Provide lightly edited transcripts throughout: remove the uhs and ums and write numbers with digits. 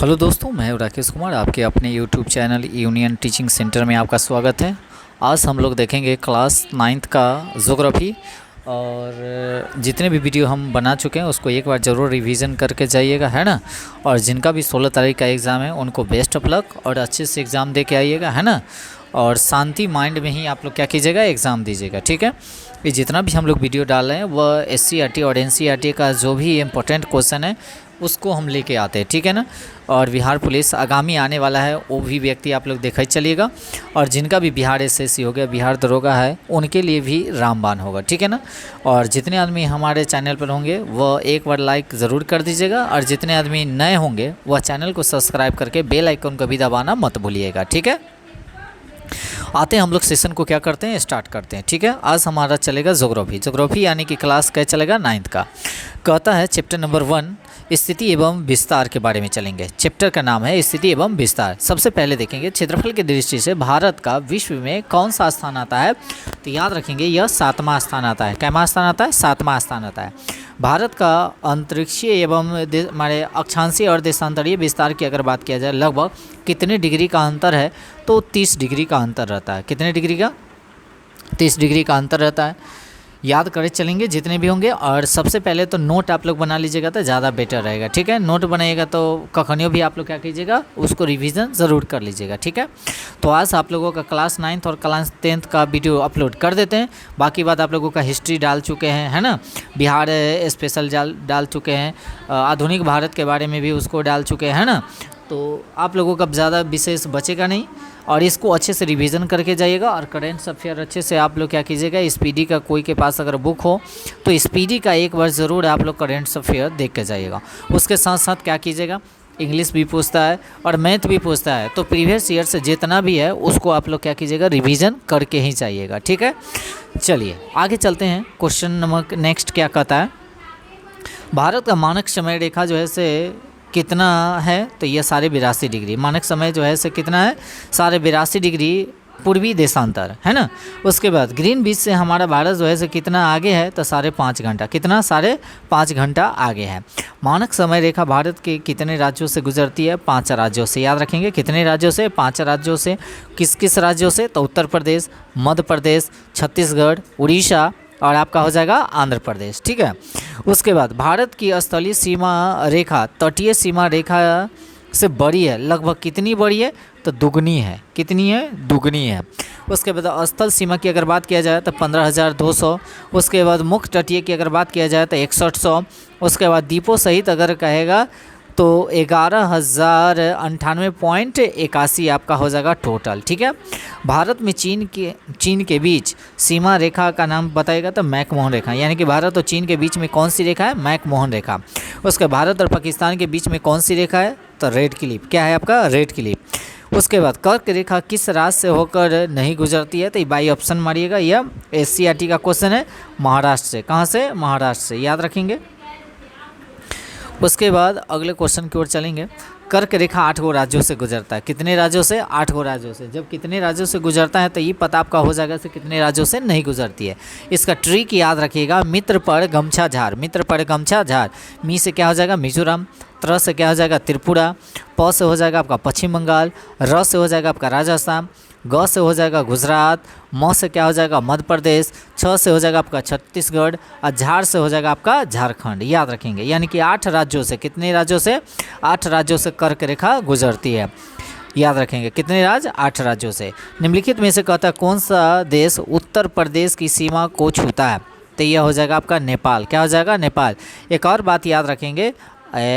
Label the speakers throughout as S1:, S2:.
S1: Hello दोस्तों, मैं हूं राकेश कुमार। आपके अपने YouTube channel union teaching centre में आपका स्वागत है। आज हम लोग देखेंगे क्लास 9th का ज्योग्राफी। और जितने भी वीडियो हम बना चुके हैं उसको एक बार ज़रूर रिवीजन करके जाइएगा, है ना। और जिनका भी 16 तारीख का एग्ज़ाम है उनको बेस्ट ऑफ लक और अच्छे से एग्ज़ाम दे के आइएगा, है ना। और शांति माइंड में ही आप लोग क्या कीजिएगा, एग्ज़ाम दीजिएगा, ठीक है। ये जितना भी हम लोग वीडियो डाल रहे हैं वह SCRT और NCRT का जो भी इम्पोर्टेंट क्वेश्चन है उसको हम लेके आते हैं, ठीक है ना। और बिहार पुलिस आगामी आने वाला है, वो भी व्यक्ति आप लोग देखा ही चलिएगा। और जिनका भी बिहार SSC हो गया, बिहार दरोगा है, उनके लिए भी रामबाण होगा, ठीक है ना। और जितने आदमी हमारे चैनल पर होंगे वह एक बार लाइक ज़रूर कर दीजिएगा। और जितने आदमी नए होंगे वह चैनल को सब्सक्राइब करके बेल आइकन को भी दबाना मत भूलिएगा, ठीक है। आते हैं हम लोग सेशन को क्या करते हैं, स्टार्ट करते हैं, ठीक है। आज हमारा चलेगा ज्योग्राफी यानी कि क्लास क्या चलेगा, 9th का। कहता है चैप्टर नंबर 1 स्थिति एवं विस्तार के बारे में चलेंगे। चैप्टर का नाम है स्थिति एवं विस्तार। सबसे पहले देखेंगे क्षेत्रफल की दृष्टि से भारत का विश्व में कौन सा स्थान आता है। तो याद रखेंगे यह 7वां स्थान आता है। कैमा स्थान आता है, 7वां स्थान आता है। भारत का अंतरिक्षीय एवं हमारे अक्षांशीय और देशांतरीय विस्तार की अगर बात किया जाए, लगभग कितने डिग्री का अंतर है, तो 30 डिग्री का अंतर रहता है। कितने डिग्री का, 30 डिग्री का अंतर रहता है। याद करे चलेंगे जितने भी होंगे। और सबसे पहले तो नोट आप लोग बना लीजिएगा तो ज़्यादा बेटर रहेगा, ठीक है। नोट बनाइएगा तो कखनियों भी आप लोग क्या कीजिएगा, उसको रिवीजन ज़रूर कर लीजिएगा, ठीक है। तो आज आप लोगों का क्लास 9th और क्लास 10th का वीडियो अपलोड कर देते हैं। बाकी बात आप लोगों का हिस्ट्री डाल चुके हैं, है ना। बिहार स्पेशल डाल चुके हैं, आधुनिक भारत के बारे में भी उसको डाल चुके हैं, है ना। तो आप लोगों का ज़्यादा विशेष बचेगा नहीं। और इसको अच्छे से रिवीजन करके जाइएगा। और करेंट अफेयर अच्छे से आप लोग क्या कीजिएगा, स्पीडी का कोई के पास अगर बुक हो तो स्पीडी का एक बार ज़रूर आप लोग करेंट अफेयर देख के जाइएगा। उसके साथ साथ क्या कीजिएगा, इंग्लिश भी पूछता है और मैथ भी पूछता है, तो प्रीवियस ईयर से जितना भी है उसको आप लोग क्या कीजिएगा, रिवीजन करके ही जाइएगा, ठीक है। चलिए आगे चलते हैं। क्वेश्चन नंबर नेक्स्ट क्या कहता है, भारत का मानक समय रेखा जो है से कितना है। तो ये 82.5 डिग्री मानक समय जो है से कितना है, 82.5 डिग्री पूर्वी देशांतर, है ना। उसके बाद ग्रीन बीच से हमारा भारत जो है से कितना आगे है, तो 5.5 घंटा। कितना, 5.5 घंटा आगे है। मानक समय रेखा भारत के कितने राज्यों से गुजरती है, 5 राज्यों से। याद रखेंगे कितने राज्यों से, 5 राज्यों से। किस किस राज्यों से, तो उत्तर प्रदेश, मध्य प्रदेश, छत्तीसगढ़, उड़ीसा और आपका हो जाएगा आंध्र प्रदेश, ठीक है। उसके बाद भारत की स्थलीय सीमा रेखा तटीय सीमा रेखा से बड़ी है, लगभग कितनी बड़ी है, तो दुगनी है। कितनी है, दुगनी है। उसके बाद स्थल सीमा की अगर बात किया जाए तो 15,200। उसके बाद मुख्य तटीय की अगर बात किया जाए तो 6100। उसके बाद द्वीपों सहित अगर कहेगा तो 11,098.81 आपका हो जाएगा टोटल, ठीक है। भारत में चीन के बीच सीमा रेखा का नाम बताएगा तो मैकमोहन रेखा, यानी कि भारत और चीन के बीच में कौन सी रेखा है, मैकमोहन रेखा। उसके भारत और पाकिस्तान के बीच में कौन सी रेखा है, तो रेड क्लिफ। क्या है आपका, रेड क्लिफ। उसके बाद कर्क रेखा किस राज्य से होकर नहीं गुजरती है, तो बाई ऑप्शन मारिएगा। यह SCRT का क्वेश्चन है, महाराष्ट्र से। कहाँ से, महाराष्ट्र से, याद रखेंगे। उसके बाद अगले क्वेश्चन की ओर चलेंगे। कर्क रेखा 8 गो राज्यों से गुजरता है। कितने राज्यों से, 8 गो राज्यों से। जब कितने राज्यों से गुजरता है तो ये पता आपका हो जाएगा से कितने राज्यों से नहीं गुजरती है। इसका ट्रिक याद रखिएगा, मित्र पर गमछा झार। मित्र पर गमछा झार। मी से क्या हो जाएगा, मिजोरम। त्र से क्या हो जाएगा, त्रिपुरा। प से हो जाएगा आपका पश्चिम बंगाल। र से हो जाएगा आपका राजस्थान। ग से हो जाएगा गुजरात। म से क्या हो जाएगा, मध्य प्रदेश। छ से हो जाएगा आपका छत्तीसगढ़। और झार से हो जाएगा आपका झारखंड। याद रखेंगे, यानी कि 8 राज्यों से, कितने राज्यों से, 8 राज्यों से कर्क रेखा गुजरती है। याद रखेंगे कितने राज्य, 8 राज्यों से। निम्नलिखित में से कहता है कौन सा देश उत्तर प्रदेश की सीमा को छूता है, तो यह हो जाएगा आपका नेपाल। क्या हो जाएगा, नेपाल। एक और बात याद रखेंगे,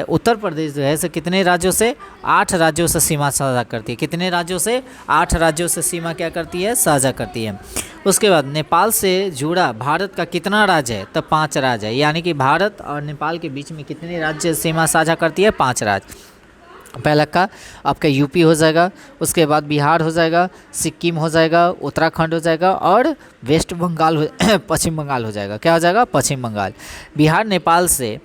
S1: उत्तर प्रदेश जो है से कितने राज्यों से, 8 राज्यों से सीमा साझा करती है। कितने राज्यों से, 8 राज्यों से सीमा क्या करती है, साझा करती है। उसके बाद नेपाल से जुड़ा भारत का कितना राज्य है, तो 5 राज्य है। यानी कि भारत और नेपाल के बीच में कितने राज्य सीमा साझा करती है, 5 राज्य। पहला का आपका यूपी हो जाएगा। उसके बाद बिहार हो जाएगा, सिक्किम हो जाएगा, उत्तराखंड हो जाएगा और वेस्ट बंगाल पश्चिम बंगाल हो जाएगा। क्या हो जाएगा, पश्चिम बंगाल। बिहार नेपाल से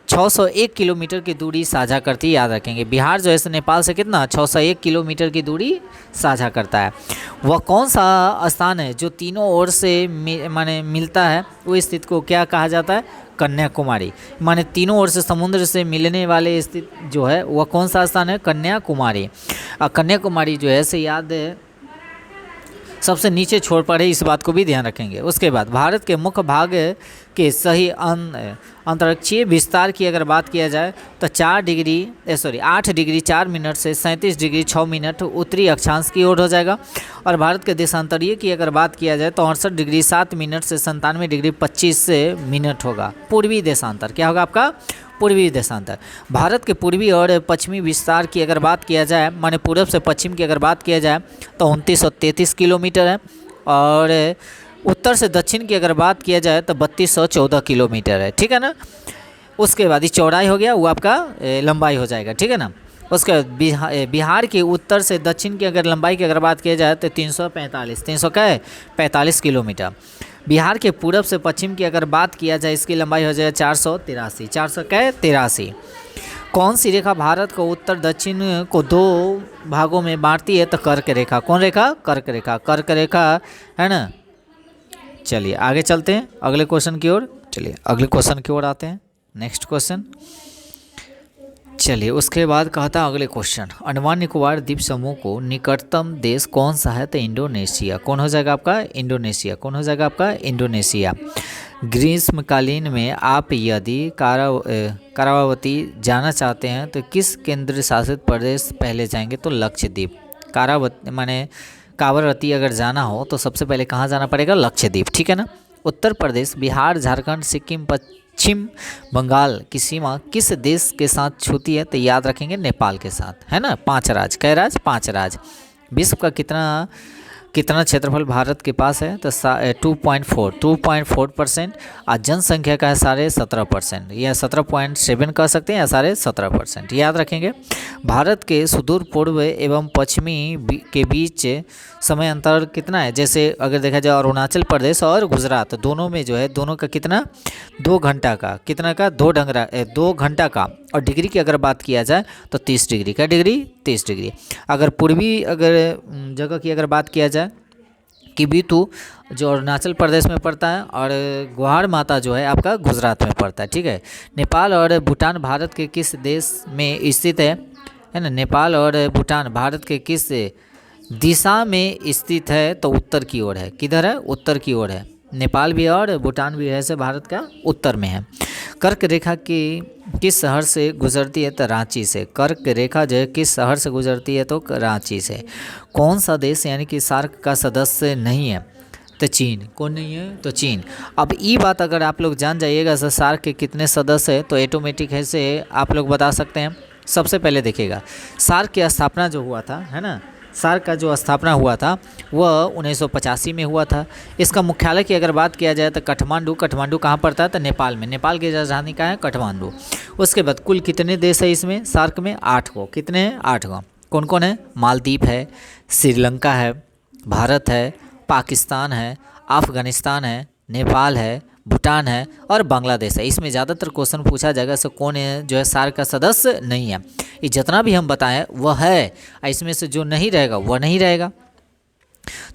S1: 601 किलोमीटर की दूरी साझा करती है। याद रखेंगे बिहार जो है नेपाल से कितना, 601 किलोमीटर की दूरी साझा करता है। वह कौन सा स्थान है जो तीनों ओर से माने मिलता है, वो स्थिति को क्या कहा जाता है, कन्याकुमारी, माने तीनों ओर से समुद्र से मिलने वाले स्थित जो है वह कौन सा स्थान है? कन्याकुमारी। कन्याकुमारी जो है से याद है सबसे नीचे छोड़ पड़े, इस बात को भी ध्यान रखेंगे। उसके बाद भारत के मुख्य भाग के सही अंतरिक्षीय विस्तार की अगर बात किया जाए तो 8 डिग्री 4 मिनट से 37 डिग्री 6 मिनट उत्तरी अक्षांश की ओर हो जाएगा। और भारत के देशांतरीय की अगर बात किया जाए तो 68 डिग्री 7 मिनट से 97 डिग्री 25 मिनट होगा। पूर्वी देशांतर क्या होगा आपका? पूर्वी देशांतर। भारत के पूर्वी और पश्चिमी विस्तार की अगर बात किया जाए, माने पूर्व से पश्चिम की अगर बात किया जाए तो 2933 किलोमीटर है। और उत्तर से दक्षिण की अगर बात किया जाए तो 3214 किलोमीटर है, ठीक है ना। उसके बाद ये चौड़ाई हो गया, वो आपका लंबाई हो जाएगा, ठीक है ना। उसके बाद बिहार के उत्तर से दक्षिण की अगर लंबाई की अगर बात किया जाए तो 345 किलोमीटर। बिहार के पूरब से पश्चिम की अगर बात किया जाए इसकी लंबाई हो जाएगा 483। कौन सी रेखा भारत को उत्तर दक्षिण को दो भागों में बांटती है? तो कर्क रेखा। कौन रेखा? कर्क रेखा। कर्क रेखा है ना। चलिए आगे चलते हैं अगले क्वेश्चन की ओर। चलिए अगले क्वेश्चन की ओर आते हैं। नेक्स्ट क्वेश्चन, चलिए उसके बाद कहता है अगले क्वेश्चन, अंडमान निकोबार द्वीप समूह को निकटतम देश कौन सा है? तो इंडोनेशिया। कौन हो जाएगा आपका? इंडोनेशिया। कौन हो जाएगा आपका? इंडोनेशिया। ग्रीष्मकालीन में आप यदि कारावती जाना चाहते हैं तो किस केंद्र शासित प्रदेश पहले जाएंगे? तो लक्षद्वीप। कावरवती अगर जाना हो तो सबसे पहले कहाँ जाना पड़ेगा? लक्षद्वीप, ठीक है ना। उत्तर प्रदेश, बिहार, झारखंड, सिक्किम, पश्चिम बंगाल की सीमा किस देश के साथ छूती है? तो याद रखेंगे नेपाल के साथ, है ना। 5 राज्य। कै राज्य? 5 राज्य। विश्व का कितना क्षेत्रफल भारत के पास है? तो 2.4%। और जनसंख्या का है 17.5%, या 17.7 कह सकते हैं, या 17.5%। याद रखेंगे। भारत के सुदूर पूर्व एवं पश्चिमी के बीच समय अंतर कितना है? जैसे अगर देखा जाए अरुणाचल प्रदेश और गुजरात दोनों में जो है, दोनों का कितना? 2 घंटा का। कितना का? 2 घंटा का। और डिग्री की अगर बात किया जाए तो 30 डिग्री का। Degree 30 degree. अगर पूर्वी जगह की अगर बात किया जाए कि बीतू जो अरुणाचल प्रदेश में पड़ता है और ग्वार माता जो है आपका गुजरात में पड़ता है, ठीक है। नेपाल और भूटान भारत के किस देश में स्थित है ना। नेपाल और भूटान भारत के किस दिशा में स्थित है? तो उत्तर की ओर है। किधर है? उत्तर की ओर है। नेपाल भी और भूटान भी है से भारत का उत्तर में है। कर्क रेखा की किस शहर से गुजरती है? तो रांची से। कर्क रेखा जो है किस शहर से गुजरती है? तो रांची से। कौन सा देश यानी कि सार्क का सदस्य नहीं है? तो चीन। कौन नहीं है? तो चीन। अब ये बात अगर आप लोग जान जाइएगा सर सार्क के कितने सदस्य है तो ऑटोमेटिक है से आप लोग बता सकते हैं। सबसे पहले देखिएगा सार्क की स्थापना जो हुआ था, है ना, सार्क का जो स्थापना हुआ था वह 1985 में हुआ था। इसका मुख्यालय की अगर बात किया जाए तो काठमांडू कहाँ पड़ता है? तो नेपाल में। नेपाल की राजधानी कहाँ है? काठमांडू। उसके बाद कुल कितने देश है इसमें? सार्क में 8 गो। कितने हैं? 8 गो। कौन कौन है? मालदीव है, श्रीलंका है, भारत है, पाकिस्तान है, अफगानिस्तान है, नेपाल है, भूटान है और बांग्लादेश है। इसमें ज़्यादातर क्वेश्चन पूछा जाएगा सो कौन है जो है सार्क का सदस्य नहीं है। ये जितना भी हम बताएं वह है, इसमें से जो नहीं रहेगा वह नहीं रहेगा।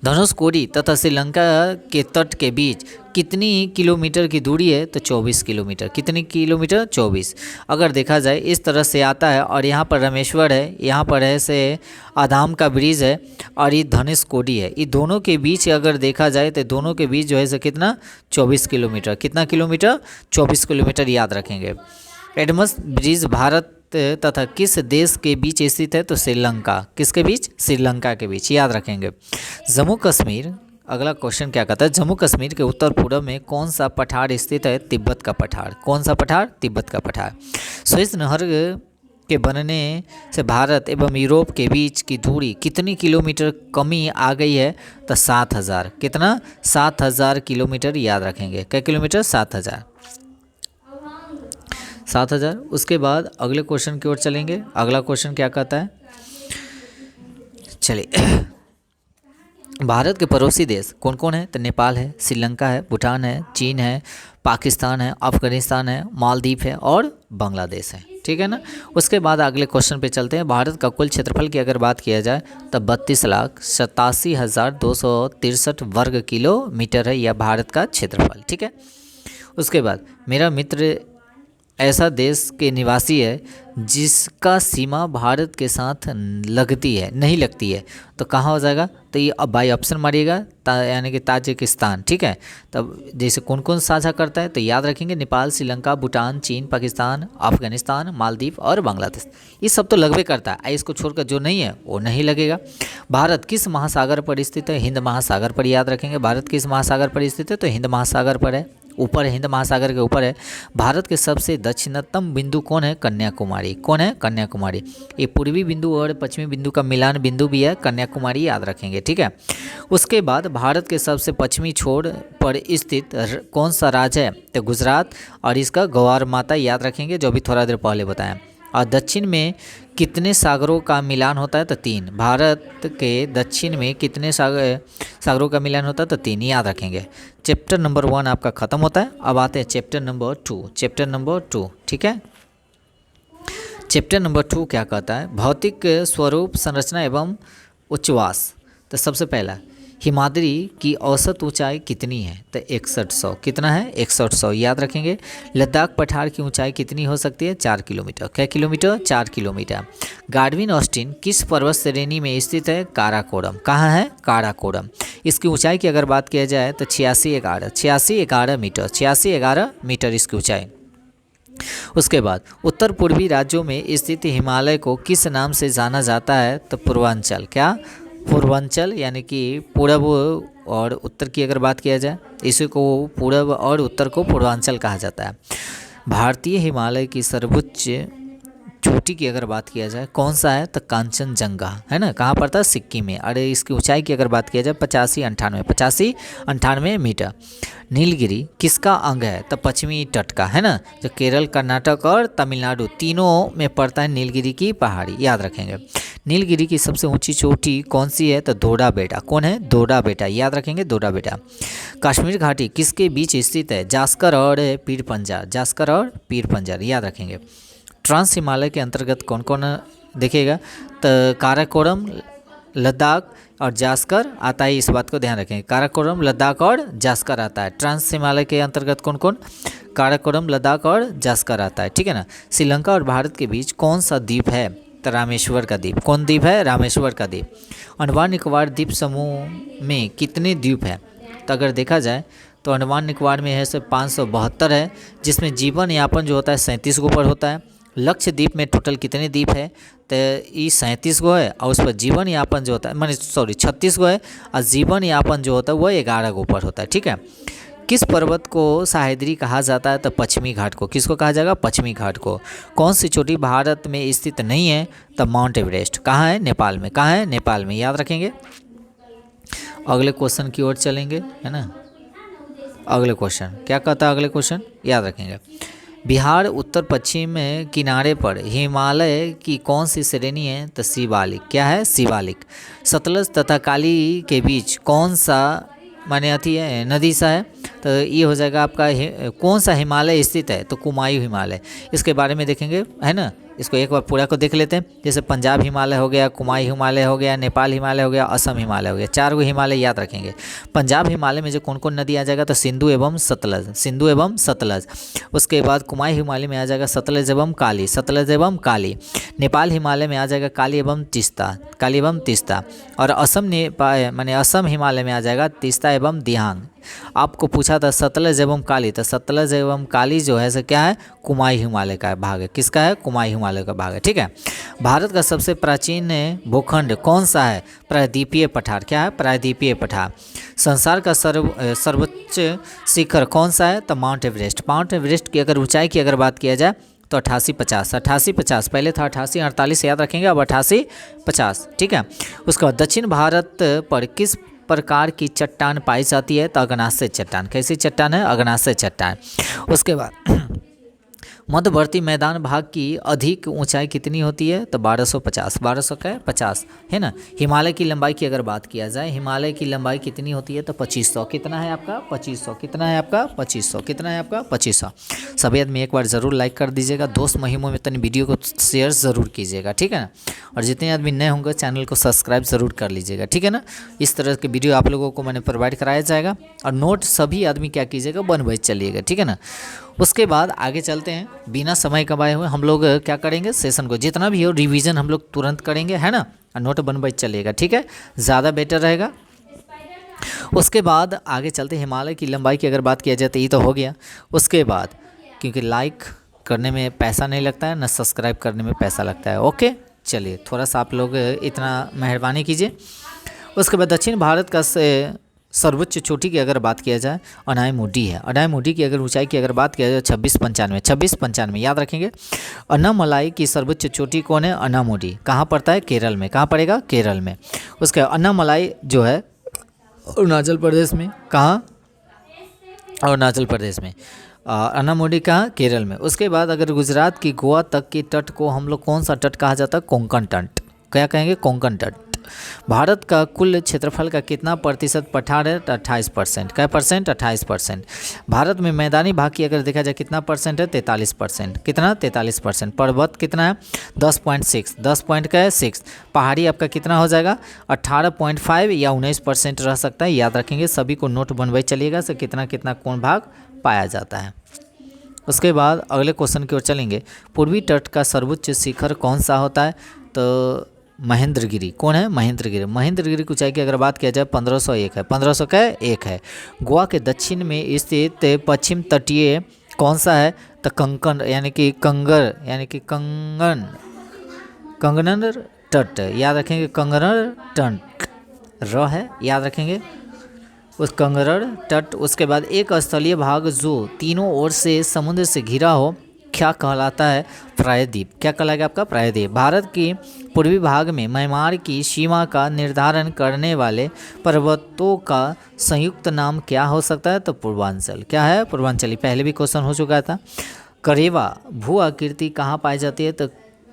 S1: धनुषकोडी तथा श्रीलंका के तट के बीच कितनी किलोमीटर की दूरी है? तो 24 किलोमीटर। कितनी किलोमीटर? 24। अगर देखा जाए इस तरह से आता है और यहाँ पर रामेश्वर है, यहाँ पर है से आदाम का ब्रिज है और ये धनुषकोडी है। ये दोनों के बीच अगर देखा जाए तो दोनों के बीच जो है से कितना? 24 किलोमीटर। कितना किलोमीटर? 24 किलोमीटर याद रखेंगे। एडमस ब्रिज भारत तथा किस देश के बीच स्थित है? तो श्रीलंका। किसके बीच? श्रीलंका के बीच। याद रखेंगे। जम्मू कश्मीर, अगला क्वेश्चन क्या कहता है? जम्मू कश्मीर के उत्तर पूर्व में कौन सा पठार स्थित है? तिब्बत का पठार। कौन सा पठार? तिब्बत का पठार। सुएज नहर के बनने से भारत एवं यूरोप के बीच की दूरी कितनी किलोमीटर कमी आ गई है? तो 7000। कितना? 7000 किलोमीटर। याद रखेंगे। क्या किलोमीटर? 7000। उसके बाद अगले क्वेश्चन की ओर चलेंगे। अगला क्वेश्चन क्या कहता है? चलिए भारत के पड़ोसी देश कौन कौन है? तो नेपाल है, श्रीलंका है, भूटान है, चीन है, पाकिस्तान है, अफगानिस्तान है, मालदीव है और बांग्लादेश है। ठीक है ना। उसके बाद अगले क्वेश्चन पे चलते हैं। भारत का कुल क्षेत्रफल की अगर बात किया जाए तो 32,87,263 वर्ग किलोमीटर है यह भारत का क्षेत्रफल। ठीक है। उसके बाद मेरा मित्र ऐसा देश के निवासी है जिसका सीमा भारत के साथ लगती है नहीं लगती है, तो कहाँ हो जाएगा? तो ये अब बाई ऑप्शन मारिएगा, यानी कि ताजिकिस्तान। ठीक है, तब जैसे कौन कौन साझा करता है तो याद रखेंगे नेपाल, श्रीलंका, भूटान, चीन, पाकिस्तान, अफगानिस्तान, मालदीव और बांग्लादेश। ये सब तो लगभग करता है, इसको छोड़कर जो नहीं है वो नहीं लगेगा। भारत किस महासागर पर स्थित है? हिंद महासागर पर। याद रखेंगे भारत किस महासागर पर स्थित है? तो हिंद महासागर पर है, ऊपर है, हिंद महासागर के ऊपर है। भारत के सबसे दक्षिणतम बिंदु कौन है? कन्याकुमारी। कौन है? कन्याकुमारी। ये पूर्वी बिंदु और पश्चिमी बिंदु का मिलान बिंदु भी है कन्याकुमारी, याद रखेंगे। ठीक है, उसके बाद भारत के सबसे पश्चिमी छोर पर स्थित कौन सा राज्य है? तो गुजरात, और इसका गौर माता याद रखेंगे, जो भी थोड़ा देर पहले बताया। और दक्षिण में कितने सागरों का मिलान होता है? तो 3। भारत के दक्षिण में कितने सागरों का मिलान होता है? तो 3, याद रखेंगे। चैप्टर नंबर 1 आपका ख़त्म होता है। अब आते हैं चैप्टर नंबर 2। चैप्टर नंबर 2, ठीक है। चैप्टर नंबर 2 क्या कहता है? भौतिक स्वरूप, संरचना एवं उच्चवास। तो सबसे पहला, हिमाद्री की औसत ऊंचाई कितनी है? तो 6100। कितना है? 6100, याद रखेंगे। लद्दाख पठार की ऊंचाई कितनी हो सकती है? 4 किलोमीटर। क्या किलोमीटर? 4 किलोमीटर। गार्डविन ऑस्टिन किस पर्वत श्रेणी में स्थित है? काराकोरम। कहाँ है? काराकोरम। इसकी ऊंचाई की अगर बात किया जाए तो 8611 मीटर। 8611 मीटर इसकी ऊंचाई। उसके बाद उत्तर पूर्वी राज्यों में स्थित हिमालय को किस नाम से जाना जाता है? तो पूर्वांचल। क्या? पूर्वांचल, यानी कि पूर्व और उत्तर की अगर बात किया जाए, इसी को पूर्व और उत्तर को पूर्वांचल कहा जाता है। भारतीय हिमालय की सर्वोच्च चोटी की अगर बात किया जाए कौन सा है? तो कांचनजंगा, है ना। कहाँ पड़ता है? सिक्किम में। अरे इसकी ऊंचाई की अगर बात किया जाए 85-98 मीटर। नीलगिरी किसका अंग है? तो पश्चिमी तट का, है ना, जो केरल, कर्नाटक और तमिलनाडु तीनों में पड़ता है नीलगिरी की पहाड़ी, याद रखेंगे। नीलगिरी की सबसे ऊंची चोटी कौन सी है? तो दोडा बेटा। कौन है? दोडा बेटा, याद रखेंगे, दोडा बेटा। कश्मीर घाटी किसके बीच स्थित है? जास्कर और पीर पंजर। जास्कर और पीर पंजर, याद रखेंगे। ट्रांस हिमालय के अंतर्गत कौन कौन देखिएगा? तो काराकोरम, लद्दाख और जास्कर आता है, इस बात को ध्यान रखेंगे। काराकोरम, लद्दाख और जास्कर आता है। ट्रांस हिमालय के अंतर्गत कौन कौन? काराकोरम, लद्दाख और जास्कर आता है, ठीक है ना। श्रीलंका और भारत के बीच कौन सा द्वीप है? तो रामेश्वर का द्वीप। कौन द्वीप है? रामेश्वर का द्वीप। अंडमान निकोबार द्वीप समूह में कितने द्वीप हैं? तो अगर देखा जाए तो अंडमान निकोबार में है सिर्फ 572 है, जिसमें जीवन यापन जो होता है 37 के ऊपर होता है। लक्षद्वीप में टोटल कितने द्वीप है? तो ये 37 गो है, और उस पर जीवन यापन जो होता है 36 गो है, और जीवन यापन जो होता है वो 11 के ऊपर होता है, ठीक है। किस पर्वत को सह्याद्री कहा जाता है? तो पश्चिमी घाट को। किसको कहा जाएगा? पश्चिमी घाट को। कौन सी चोटी भारत में स्थित नहीं है? तो माउंट एवरेस्ट। कहाँ है? नेपाल में। कहाँ है? नेपाल में, याद रखेंगे। अगले क्वेश्चन की ओर चलेंगे, है ना। अगले क्वेश्चन क्या कहता है? अगले क्वेश्चन याद रखेंगे। बिहार उत्तर पश्चिम किनारे पर हिमालय की कौन सी श्रेणी है? तो शिवालिक। क्या है? शिवालिक। सतलज तथा काली के बीच कौन सा माने अथी है, नदी सा है? तो ये हो जाएगा आपका कौन सा हिमालय स्थित है? तो कुमायूं हिमालय। इसके बारे में देखेंगे, है ना। इसको एक बार पूरा को देख लेते हैं। जैसे पंजाब हिमालय हो गया, कुमायूं हिमालय हो गया, नेपाल हिमालय हो गया, असम हिमालय हो गया। 4 गो हिमालय याद रखेंगे। पंजाब हिमालय में जो कौन कौन नदी आ जाएगा? तो सिंधु एवं सतलज। सिंधु एवं सतलज। उसके बाद कुमायूं हिमालय में आ जाएगा सतलज एवं काली। सतलज एवं काली। नेपाल हिमालय में आ जाएगा काली एवं तीस्ता। काली एवं तीस्ता। और असम माने असम हिमालय में आ जाएगा तीस्ता एवं दिहांग। आपको पूछा था सतलज एवं काली, तो सतलज एवं काली जो है सो क्या है? कुमायूं हिमालय का भाग है। किसका है? कुमायूं हिमालय का भाग है, ठीक है। भारत का सबसे प्राचीन भूखंड कौन सा है? प्रायद्वीपीय पठार। क्या है? प्रायद्वीपीय पठार। संसार का सर्वोच्च शिखर कौन सा है? तो माउंट एवरेस्ट। माउंट एवरेस्ट की अगर ऊंचाई की अगर बात किया जाए तो 8850। पहले था 88-48, याद रखेंगे, अब 88-50, ठीक है। उसका दक्षिण भारत पर किस प्रकार की चट्टान पाई जाती है? तो अग्नाशय चट्टान। कैसी चट्टान है? अग्नाशय चट्टान। उसके बाद मध्यवर्ती मैदान भाग की अधिक ऊंचाई कितनी होती है? तो 1250, 1200 का 50 है ना। हिमालय की लंबाई की अगर बात किया जाए, हिमालय की लंबाई कितनी होती है? तो 2500। कितना है आपका? 2500। कितना है आपका? 2500। कितना है आपका? 2500। सभी आदमी एक बार ज़रूर लाइक कर दीजिएगा, दोस्त महिमों में तनी वीडियो को शेयर ज़रूर कीजिएगा, ठीक है ना। और जितने आदमी नए होंगे चैनल को सब्सक्राइब ज़रूर कर लीजिएगा, ठीक है ना। इस तरह के वीडियो आप लोगों को मैंने प्रोवाइड कराया जाएगा। और नोट सभी आदमी क्या कीजिएगा, बन भाई चलिएगा, ठीक है ना। उसके बाद आगे चलते हैं, बिना समय कमाए हुए हम लोग क्या करेंगे, सेशन को जितना भी हो रिवीजन हम लोग तुरंत करेंगे, है ना। और नोट बन भाई चलिएगा, ठीक है, ज़्यादा बेटर रहेगा। उसके बाद आगे चलते, हिमालय की लंबाई की अगर बात किया जाए तो ये तो हो गया। उसके बाद क्योंकि लाइक करने में पैसा नहीं लगता है ना, सब्सक्राइब करने में पैसा लगता है। ओके, चलिए थोड़ा सा आप लोग इतना मेहरबानी कीजिए। उसके बाद दक्षिण भारत का सर्वोच्च चोटी की अगर बात किया जाए अनायमुडी है। अनायमुडी की अगर ऊंचाई की अगर बात किया जाए 2695, 2695 याद रखेंगे। अन्नामलाई की सर्वोच्च चोटी कौन है? अनामुडी। कहाँ पड़ता है? केरल में। कहाँ पड़ेगा? केरल में। उसके अन्नामलाई जो है अरुणाचल प्रदेश में। कहाँ? अरुणाचल प्रदेश में। अन्नामुडी कहाँ? केरल में। उसके बाद अगर गुजरात की गोवा तक की तट को हम लोग कौन सा तट कहा जाता है? कोंकण तट। क्या कहेंगे? कोंकण तट। भारत का कुल क्षेत्रफल का कितना प्रतिशत पठार है? 28%। क्या परसेंट? 28%। भारत में मैदानी भाग की अगर देखा जाए कितना परसेंट है? 43%। कितना? 43%। पर्वत कितना है? 10.6। 10 पॉइंट का है 6। पहाड़ी आपका कितना हो जाएगा? 18.5 या 19% रह सकता है, याद रखेंगे। सभी को नोट बनवाई चलिएगा से कितना कितना कौन भाग पाया जाता है। उसके बाद अगले क्वेश्चन की ओर चलेंगे। पूर्वी तट का सर्वोच्च शिखर कौन सा होता है? तो महेंद्रगिरी। कौन है? महेंद्रगिरी। महेंद्रगिरी की ऊंचाई की अगर बात किया जाए 1501 है। 1500 का 1 है। गोवा के दक्षिण में स्थित पश्चिम तटीय कौन सा है? तो कंकन यानी कि कंगर यानी कि कंगन तट, याद रखेंगे। कंगन तट र है, याद रखेंगे उस कंगरड़ तट। उसके बाद एक स्थलीय भाग जो तीनों ओर से समुद्र से घिरा हो क्या कहलाता है? प्रायद्वीप। क्या कहलाएगा आपका? प्रायद्वीप। भारत की पूर्वी भाग में म्यांमार की सीमा का निर्धारण करने वाले पर्वतों का संयुक्त नाम क्या हो सकता है? तो पूर्वांचल। क्या है? पूर्वांचली। पहले भी क्वेश्चन हो चुका था। करेवा भू आकृति कहाँ पाई जाती है? तो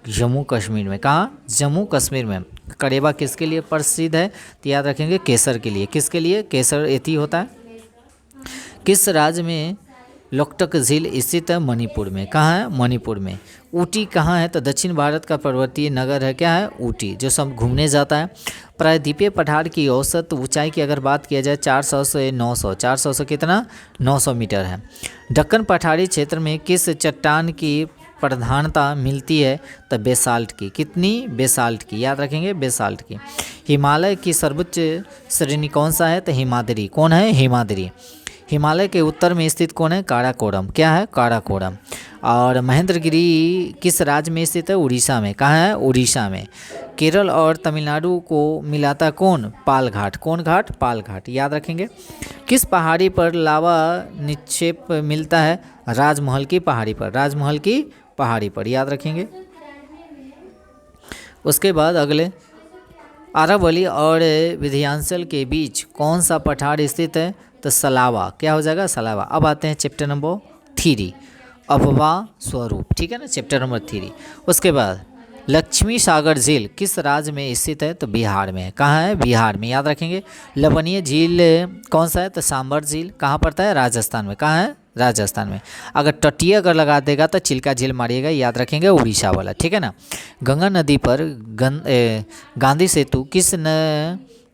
S1: जम्मू कश्मीर में। कहाँ? जम्मू कश्मीर में। करेवा किसके लिए प्रसिद्ध है? तो याद रखेंगे केसर के लिए। किसके लिए? केसर एथी होता है। किस राज्य में लोकटक झील स्थित है? मणिपुर में। कहाँ है? मणिपुर में। ऊटी कहाँ है? तो दक्षिण भारत का पर्वतीय नगर है। क्या है? ऊटी, जो सब घूमने जाता है। प्रायद्वीपीय पठार की औसत ऊंचाई की अगर बात किया जाए 400 से 900। 400 से कितना? 900 मीटर है। दक्कन पठारी क्षेत्र में किस चट्टान की प्रधानता मिलती है? तो बेसाल्ट की। कितनी? बेसाल्ट की, याद रखेंगे, बेसाल्ट की। हिमालय की सर्वोच्च श्रेणी कौन सा है? तो हिमाद्री। कौन है? हिमाद्री। हिमालय के उत्तर में स्थित कौन है? काराकोरम। क्या है? काराकोरम। और महेंद्रगिरी किस राज्य में स्थित है? उड़ीसा में। कहाँ है? उड़ीसा में। केरल और तमिलनाडु को मिलाता कौन? पाल घाट। कौन घाट? पाल घाट, याद रखेंगे। किस पहाड़ी पर लावा निक्षेप मिलता है? राजमहल की पहाड़ी पर। राजमहल की पहाड़ी पर, याद रखेंगे। उसके बाद अगले, अरावली और विंध्याचल के बीच कौन सा पठार स्थित है? तो सलावा। क्या हो जाएगा? सलावा। अब आते हैं चैप्टर नंबर 3, अफवाह स्वरूप, ठीक है ना, चैप्टर नंबर 3। उसके बाद लक्ष्मी सागर झील किस राज्य में स्थित है? तो बिहार में। कहाँ है? बिहार में, याद रखेंगे। लवणीय झील कौन सा है? तो सांबर झील। कहाँ पड़ता है? राजस्थान में। कहाँ है? राजस्थान में। अगर तटीय अगर लगा देगा तो चिल्का झील मारिएगा, याद रखेंगे, उड़ीसा वाला, ठीक है ना। गंगा नदी पर गांधी सेतु किस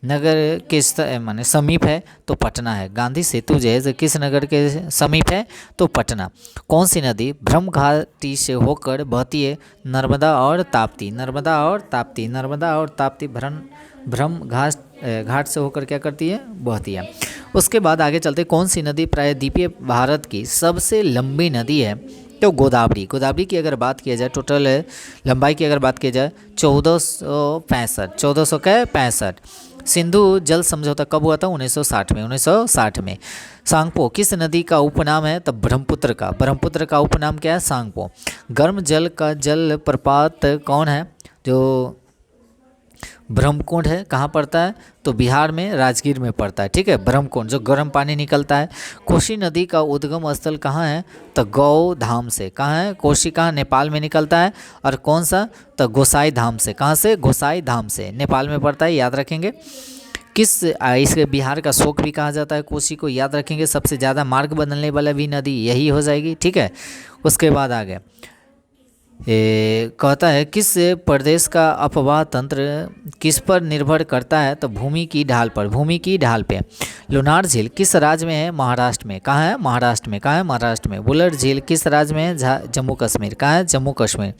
S1: नगर के माने समीप है? तो पटना है। गांधी सेतु जो है किस नगर के समीप है? तो पटना। कौन सी नदी ब्रह्म घाटी से होकर बहती है? नर्मदा और ताप्ती। नर्मदा और ताप्ती। नर्मदा और ताप्ती ब्रह्म घाट से होकर क्या करती है? बहती है। उसके बाद आगे चलते, कौन सी नदी प्रायद्वीपीय भारत की सबसे लंबी नदी है? तो गोदावरी। गोदावरी की अगर बात किया जाए टोटल लंबाई की अगर बात किया जाए 1465। 1465। सिंधु जल समझौता कब हुआ था? 1960 में। 1960 में। सांगपो किस नदी का उपनाम है? तो ब्रह्मपुत्र का। ब्रह्मपुत्र का उपनाम क्या है? सांगपो। गर्म जल का जल प्रपात कौन है? जो ब्रह्मकुंड है, कहाँ पड़ता है? तो बिहार में राजगीर में पड़ता है, ठीक है। ब्रह्मकुंड जो गर्म पानी निकलता है। कोसी नदी का उद्गम स्थल कहाँ है? तो गौ धाम से। कहाँ है? कोसी कहाँ? नेपाल में निकलता है। और कौन सा? तो गोसाई धाम से। कहाँ से? गोसाई धाम से, नेपाल में पड़ता है, याद रखेंगे। किस इसके बिहार का शोक भी कहा जाता है कोसी को, याद रखेंगे। सबसे ज़्यादा मार्ग बदलने वाला भी नदी यही हो जाएगी, ठीक है। उसके बाद आगे कहता है किस प्रदेश का अपवाह तंत्र किस पर निर्भर करता है? तो भूमि की ढाल पर। भूमि की ढाल पे। लोनार झील किस राज्य में है? महाराष्ट्र में। कहाँ है? महाराष्ट्र में। कहाँ है? महाराष्ट्र में। बुलर झील किस राज्य में है? जम्मू कश्मीर। कहाँ है? जम्मू कश्मीर।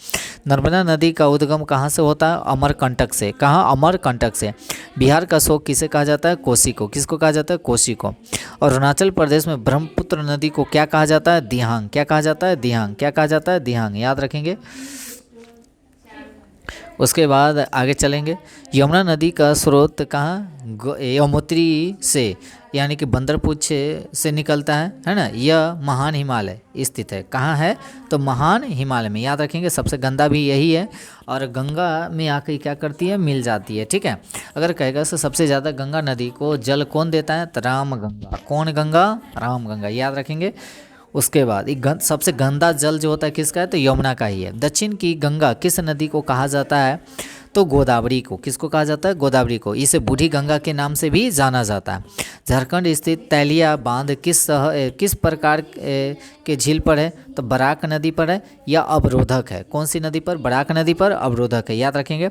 S1: नर्मदा नदी का उद्गम कहाँ से होता है? अमरकंटक से। कहाँ? अमरकंटक से। बिहार का शोक किसे कहा जाता है? कोसी को। किसको कहा जाता है? कोसी को। और अरुणाचल प्रदेश में ब्रह्मपुत्र नदी को क्या कहा जाता है? दिहांग। क्या कहा जाता है? दिहांग। क्या कहा जाता है? दिहांग, याद रखेंगे। उसके बाद आगे चलेंगे। यमुना नदी का स्रोत कहाँ? यमुनोत्री से, यानी कि बंदरपुछ से निकलता है ना। यह महान हिमालय स्थित है। कहाँ है? तो महान हिमालय में, याद रखेंगे। सबसे गंदा भी यही है, और गंगा में आकर क्या करती है? मिल जाती है, ठीक है। अगर कहेगा तो सबसे ज़्यादा गंगा नदी को जल कौन देता है? तो राम गंगा। कौन गंगा? राम गंगा, याद रखेंगे। उसके बाद सबसे गंदा जल जो होता है किसका है? तो यमुना का ही है। दक्षिण की गंगा किस नदी को कहा जाता है? तो गोदावरी को। किसको कहा जाता है? गोदावरी को। इसे बूढ़ी गंगा के नाम से भी जाना जाता है। झारखंड स्थित तैलिया बांध किस प्रकार के झील पर है? तो बराक नदी पर है या अवरोधक है? कौन सी नदी पर? बराक नदी पर अवरोधक है, याद रखेंगे।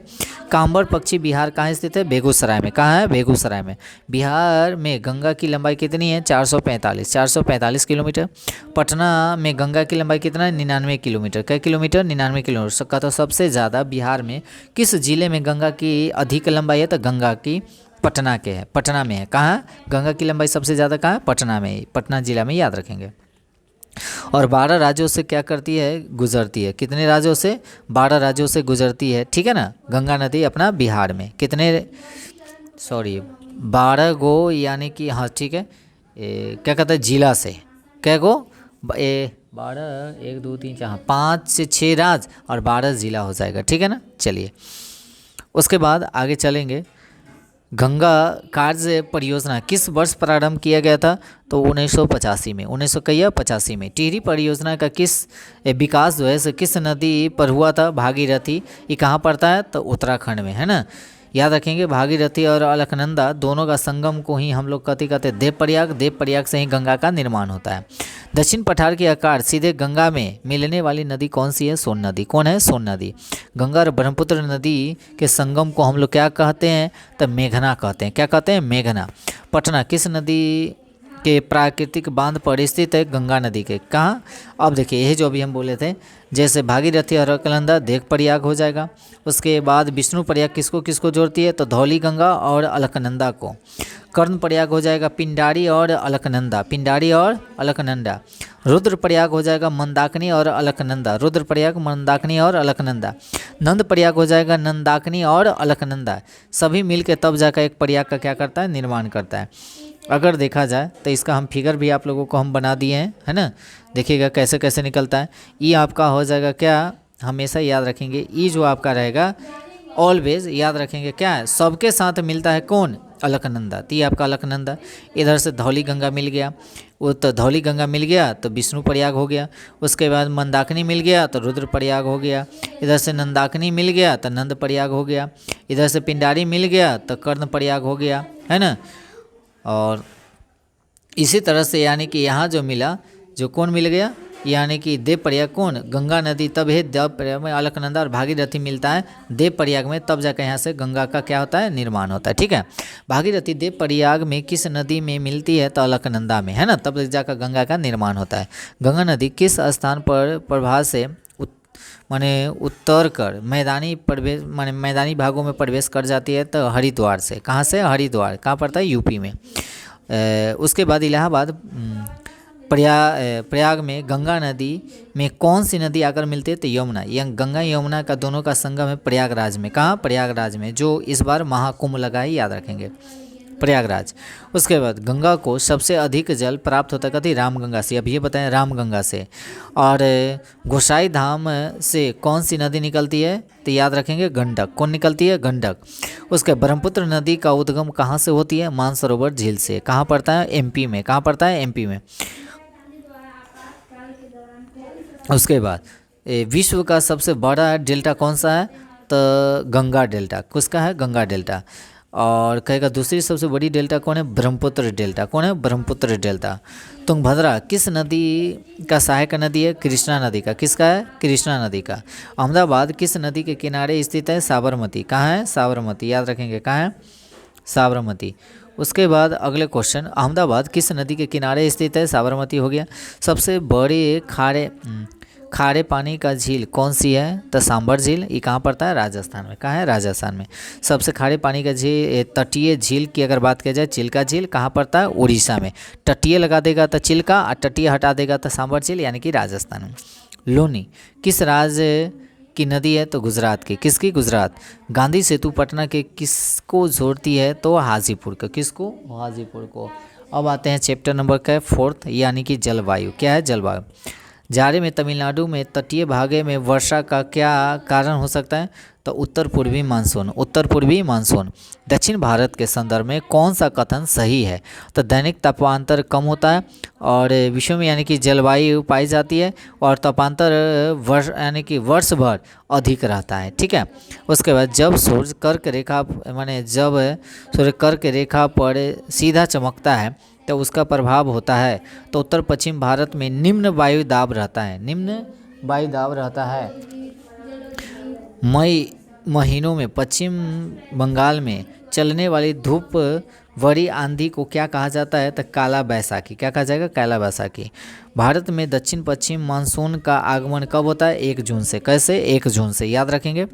S1: कांबर पक्षी विहार कहाँ स्थित है? बेगूसराय में। कहाँ है? बेगूसराय में। बिहार में गंगा की लंबाई कितनी है? 445 किलोमीटर। पटना में गंगा की लंबाई कितना है? 99 किलोमीटर। कै किलोमीटर? 99 किलोमीटर का। तो सबसे ज़्यादा बिहार में किस जिले में गंगा की अधिक लंबाई है? तो गंगा की पटना के है, पटना में है। कहाँ? गंगा की लंबाई सबसे ज़्यादा कहाँ है? पटना में, पटना जिला में, याद रखेंगे। और 12 राज्यों से क्या करती है? गुजरती है। कितने राज्यों से? 12 राज्यों से गुजरती है, ठीक है ना। गंगा नदी अपना बिहार में कितने, 12 गो, यानी कि हाँ ठीक है। क्या कहता है? जिला से। क्या गो? 12, 1 2 3 4, 5 से 6 राज्य और 12 जिला हो जाएगा, ठीक है ना। चलिए उसके बाद आगे चलेंगे। गंगा कार्य परियोजना किस वर्ष प्रारंभ किया गया था? तो 1985 में। 1985 में। टिहरी परियोजना का विकास जो है किस नदी पर हुआ था? भागीरथी। ये कहाँ पड़ता है? तो उत्तराखंड में, है ना, याद रखेंगे। भागीरथी और अलकनंदा दोनों का संगम को ही हम लोग कहते देवप्रयाग। देवप्रयाग से ही गंगा का निर्माण होता है। दक्षिण पठार के आकार सीधे गंगा में मिलने वाली नदी कौन सी है? सोन नदी। कौन है? सोन नदी। गंगा और ब्रह्मपुत्र नदी के संगम को हम लोग क्या कहते हैं? तो मेघना कहते हैं। क्या कहते हैं? मेघना। पटना किस नदी के प्राकृतिक बांध पर स्थित है? गंगा नदी के। कहाँ? अब देखिए यही जो अभी हम बोले थे, जैसे भागीरथी और अलकनंदा देवप्रयाग हो जाएगा। उसके बाद विष्णु प्रयाग किसको किसको जोड़ती है? तो धौली गंगा और अलकनंदा को। कर्ण प्रयाग हो जाएगा पिंडारी और अलकनंदा। पिंडारी और अलकनंदा। रुद्र प्रयाग हो जाएगा मंदाकिनी और अलकनंदा। रुद्र प्रयाग, मंदाकिनी और अलकनंदा। नंद प्रयाग हो जाएगा नंदाकिनी और अलकनंदा। सभी मिलकर तब जाकर एक प्रयाग का क्या करता है? निर्माण करता है। अगर देखा जाए तो इसका हम फिगर भी आप लोगों को हम बना दिए हैं, है ना। देखिएगा कैसे कैसे निकलता है। ई आपका हो जाएगा क्या? हमेशा याद रखेंगे, ई जो आपका रहेगा ऑलवेज याद रखेंगे क्या है? सबके साथ मिलता है कौन? अलकनंदा। तो ये आपका अलकनंदा। इधर से धौली गंगा मिल गया, वो तो धौली गंगा मिल गया तो विष्णु प्रयाग हो गया। उसके बाद मंदाकिनी मिल गया तो रुद्र प्रयाग हो गया। इधर से नंदाकिनी मिल गया तो नंद प्रयाग हो गया। इधर से पिंडारी मिल गया तो कर्ण प्रयाग हो गया, है ना। और इसी तरह से यानी कि यहाँ जो मिला, जो कौन मिल गया? यानी कि देव प्रयाग कौन? गंगा नदी। तब है देव प्रयाग में अलकनंदा और भागीरथी मिलता है देव प्रयाग में, तब जाकर यहाँ से गंगा का क्या होता है? निर्माण होता है, ठीक है। भागीरथी देव प्रयाग में किस नदी में मिलती है? तो अलकनंदा में, है ना। तब जाकर गंगा का निर्माण होता है। गंगा नदी किस स्थान पर प्रवाह से माने उत्तर कर मैदानी प्रवेश माने मैदानी भागों में प्रवेश कर जाती है? तो हरिद्वार से। कहाँ से? हरिद्वार। कहाँ पड़ता है? यूपी में। उसके बाद इलाहाबाद प्रयाग में गंगा नदी में कौन सी नदी आकर मिलती है? तो यमुना। यह गंगा यमुना का दोनों का संगम है प्रयागराज में। कहाँ? प्रयागराज में, जो इस बार महाकुंभ लगा है, याद रखेंगे। प्रयागराज। उसके बाद गंगा को सबसे अधिक जल प्राप्त होता है कथी, रामगंगा से। अब ये बताएं रामगंगा से। और गोसाई धाम से कौन सी नदी निकलती है, तो याद रखेंगे गंडक। कौन निकलती है, गंडक। उसके ब्रह्मपुत्र नदी का उद्गम कहाँ से होती है, मानसरोवर झील से। कहाँ पड़ता है, एमपी में। कहाँ पड़ता है, एमपी में। उसके बाद विश्व का सबसे बड़ा डेल्टा कौन सा है, तो गंगा डेल्टा। किसका है, गंगा डेल्टा। और कहेगा दूसरी सबसे बड़ी डेल्टा कौन है, ब्रह्मपुत्र डेल्टा। कौन है, ब्रह्मपुत्र डेल्टा। तुंगभद्रा किस नदी का सहायक नदी है, कृष्णा नदी का। किसका है, कृष्णा नदी का। अहमदाबाद किस नदी के किनारे स्थित है, साबरमती। कहाँ है, साबरमती। याद रखेंगे कहाँ है, साबरमती। उसके बाद अगले क्वेश्चन, अहमदाबाद किस नदी के किनारे स्थित है, साबरमती हो गया। सबसे बड़े खारे पानी का झील कौन सी है, तो सांबर झील। ये कहाँ पड़ता है, राजस्थान में। कहाँ है, राजस्थान में। सबसे खारे पानी का झील, तटीय झील की अगर बात की जाए, चिल्का झील कहाँ पड़ता है, उड़ीसा में। तटीय लगा देगा तो चिल्का, और तटीय हटा देगा तो सांबर झील, यानी कि राजस्थान में। लोनी किस राज्य की नदी है, तो गुजरात की। किसकी, गुजरात। गांधी सेतु पटना के किसको जोड़ती है, तो हाजीपुर को। किसको, हाजीपुर को। अब आते हैं चैप्टर नंबर का 4, यानी कि जलवायु। क्या है, जलवायु। जाड़े में तमिलनाडु में तटीय भागे में वर्षा का क्या कारण हो सकता है, तो उत्तर पूर्वी मानसून। उत्तर पूर्वी मानसून। दक्षिण भारत के संदर्भ में कौन सा कथन सही है, तो दैनिक तापांतर कम होता है और विश्व में यानी कि जलवायु पाई जाती है, और तापांतर वर्ष यानी कि वर्ष भर अधिक रहता है। ठीक है। उसके बाद जब सूर्य कर्क रेखा माने जब सूर्य कर्क रेखा पर सीधा चमकता है तो उसका प्रभाव होता है, तो उत्तर पश्चिम भारत में निम्न वायु दाब रहता है। निम्न वायु दाब रहता है। मई महीनों में पश्चिम बंगाल में चलने वाली धूप बड़ी आंधी को क्या कहा जाता है, तो काला बैसाखी। क्या कहा जाएगा, काला बैसाखी। भारत में दक्षिण पश्चिम मानसून का आगमन कब होता है, 1 जून से। कैसे, 1 जून से। याद रखेंगे।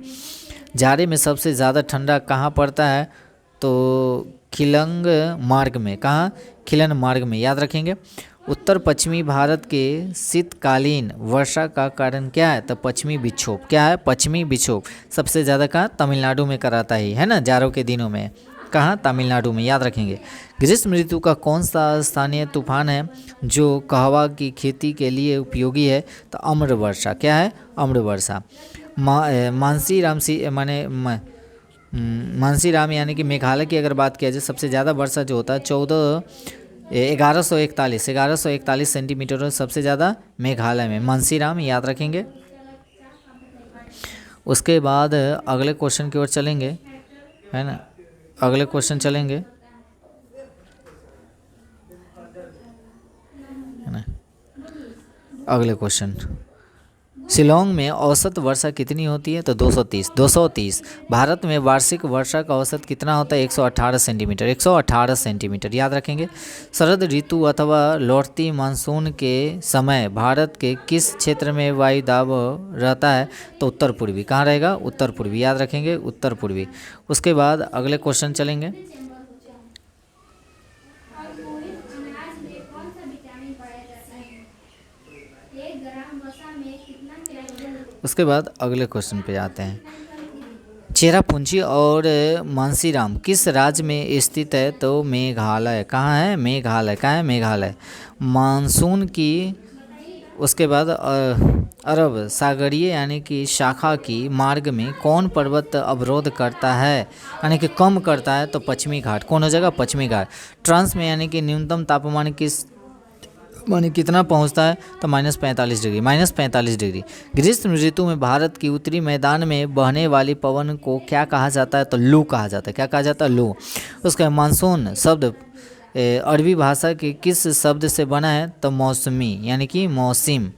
S1: जाड़े में सबसे ज़्यादा ठंडा कहाँ पड़ता है, तो खिलंग मार्ग में। कहाँ, खिलन मार्ग में। याद रखेंगे। उत्तर पश्चिमी भारत के शीतकालीन वर्षा का कारण क्या है, तो पश्चिमी विक्षोभ। क्या है, पश्चिमी विक्षोभ। सबसे ज़्यादा कहाँ, तमिलनाडु में कराता है ना, जाड़ों के दिनों में। कहाँ, तमिलनाडु में। याद रखेंगे। ग्रीष्म ऋतु का कौन सा स्थानीय तूफान है जो कहवा की खेती के लिए उपयोगी है, तो अम्र वर्षा। क्या है, अम्र वर्षा। मानसीराम यानी कि मेघालय की अगर बात किया जाए, सबसे ज़्यादा वर्षा जो होता है 1141 सेंटीमीटर सबसे ज़्यादा मेघालय में। मानसीराम, याद रखेंगे। उसके बाद अगले क्वेश्चन की ओर चलेंगे, है ना। अगले क्वेश्चन चलेंगे, है ना। अगले क्वेश्चन, शिलोंग में औसत वर्षा कितनी होती है, तो 230। भारत में वार्षिक वर्षा का औसत कितना होता है, 118 सेंटीमीटर। 118 सेंटीमीटर। याद रखेंगे। शरद ऋतु अथवा लौटती मानसून के समय भारत के किस क्षेत्र में वायु दाब रहता है, तो उत्तर पूर्वी। कहाँ रहेगा, उत्तर पूर्वी। याद रखेंगे, उत्तर पूर्वी। उसके बाद अगले क्वेश्चन चलेंगे। उसके बाद अगले क्वेश्चन पे आते हैं। चेरापूंजी और मानसीराम किस राज्य में स्थित है, तो मेघालय। कहाँ है, मेघालय। कहाँ है, मेघालय। मानसून की उसके बाद अरब सागरीय यानी कि शाखा की मार्ग में कौन पर्वत अवरोध करता है, यानी कि कम करता है, तो पश्चिमी घाट। कौन हो जाएगा, पश्चिमी घाट। ट्रांस में यानी कि न्यूनतम तापमान किस माने कितना पहुंचता है, तो -45 डिग्री। -45 डिग्री। ग्रीष्म ऋतु में भारत की उत्तरी मैदान में बहने वाली पवन को क्या कहा जाता है, तो लू कहा जाता है। क्या कहा जाता है, लू। उसका मानसून शब्द अरबी भाषा के किस शब्द से बना है, तो मौसमी यानी कि मौसम।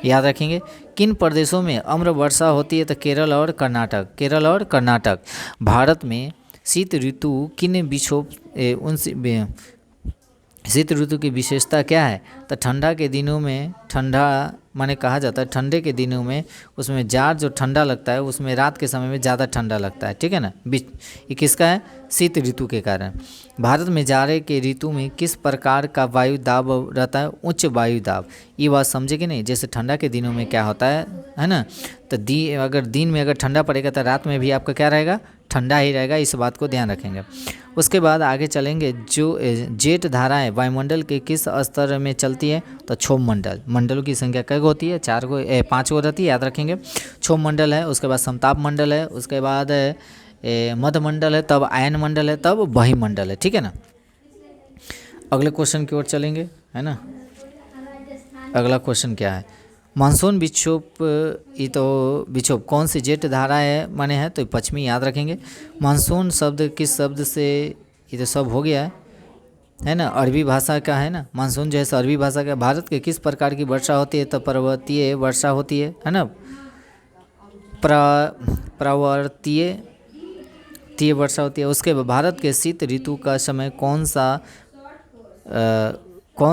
S1: याद रखेंगे। किन प्रदेशों में अम्र वर्षा होती है, तो केरल और कर्नाटक। केरल और कर्नाटक। भारत में शीत ऋतु किन विक्षोभ शीत ऋतु की विशेषता क्या है, तो ठंडा के दिनों में ठंडा माने कहा जाता है, ठंडे के दिनों में उसमें जाड़ जो ठंडा लगता है उसमें रात के समय में ज़्यादा ठंडा लगता है। ठीक है ना। ये किसका है, शीत ऋतु के कारण। भारत में जाड़े के ऋतु में किस प्रकार का वायु दाब रहता है, उच्च वायु दाब। ये बात समझे कि नहीं। जैसे ठंडा के दिनों में क्या होता है ना, तो अगर दिन में अगर ठंडा पड़ेगा तो रात में भी आपका क्या रहेगा, ठंडा ही रहेगा। इस बात को ध्यान रखेंगे। उसके बाद आगे चलेंगे, जो जेट धाराएं वायुमंडल के किस स्तर में चलती है, तो क्षोभ मंडल। मंडलों की संख्या कई होती है, 5 गो रहती है, याद रखेंगे। क्षोभ मंडल है, उसके बाद समताप मंडल है, उसके बाद मध्य मंडल है, तब आयन मंडल है, तब बहिमंडल है, ठीक है ना। अगले क्वेश्चन की ओर चलेंगे, है ना। अगला क्वेश्चन क्या है, मानसून विक्षोभ, ये तो विक्षोभ कौन सी जेट धारा है माने है, तो पश्चिमी, याद रखेंगे। मानसून शब्द किस शब्द से, ये तो सब हो गया है ना, अरबी भाषा का है ना। मानसून जो है अरबी भाषा का। भारत के किस प्रकार की वर्षा होती है, तो पर्वतीय वर्षा होती है ना। प्रवर्तीय वर्षा होती है। उसके बाद भारत के शीत ऋतु का समय कौन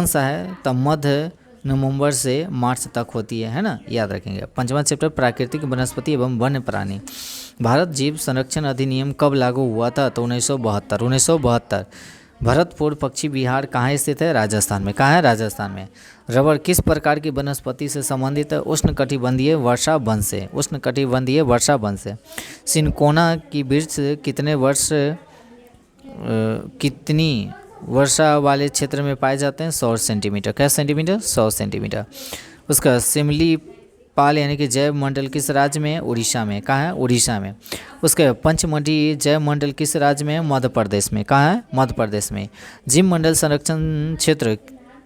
S1: सा है, तो मध्य नवंबर से मार्च तक होती है ना, याद रखेंगे। 5वां चैप्टर प्राकृतिक वनस्पति एवं वन्य प्राणी। भारत जीव संरक्षण अधिनियम कब लागू हुआ था, तो 1972। भरतपुर पक्षी विहार कहाँ स्थित है, राजस्थान में। कहाँ है, राजस्थान में। रबर किस प्रकार की वनस्पति से संबंधित है, उष्णकटिबंधीय वर्षा वन से। उष्णकटिबंधीय वर्षा वन से। सिनकोना की वृक्ष कितनी वर्षा वाले क्षेत्र में पाए जाते हैं, 100 सेंटीमीटर। क्या सेंटीमीटर, 100 सेंटीमीटर। उसका सिमली पाल यानी कि जैव मंडल किस राज्य में है, उड़ीसा में। कहाँ है, उड़ीसा में। उसके पंचमढ़ी जैव मंडल किस राज्य में है, मध्य प्रदेश में। कहाँ है, मध्य प्रदेश में। जीव मंडल संरक्षण क्षेत्र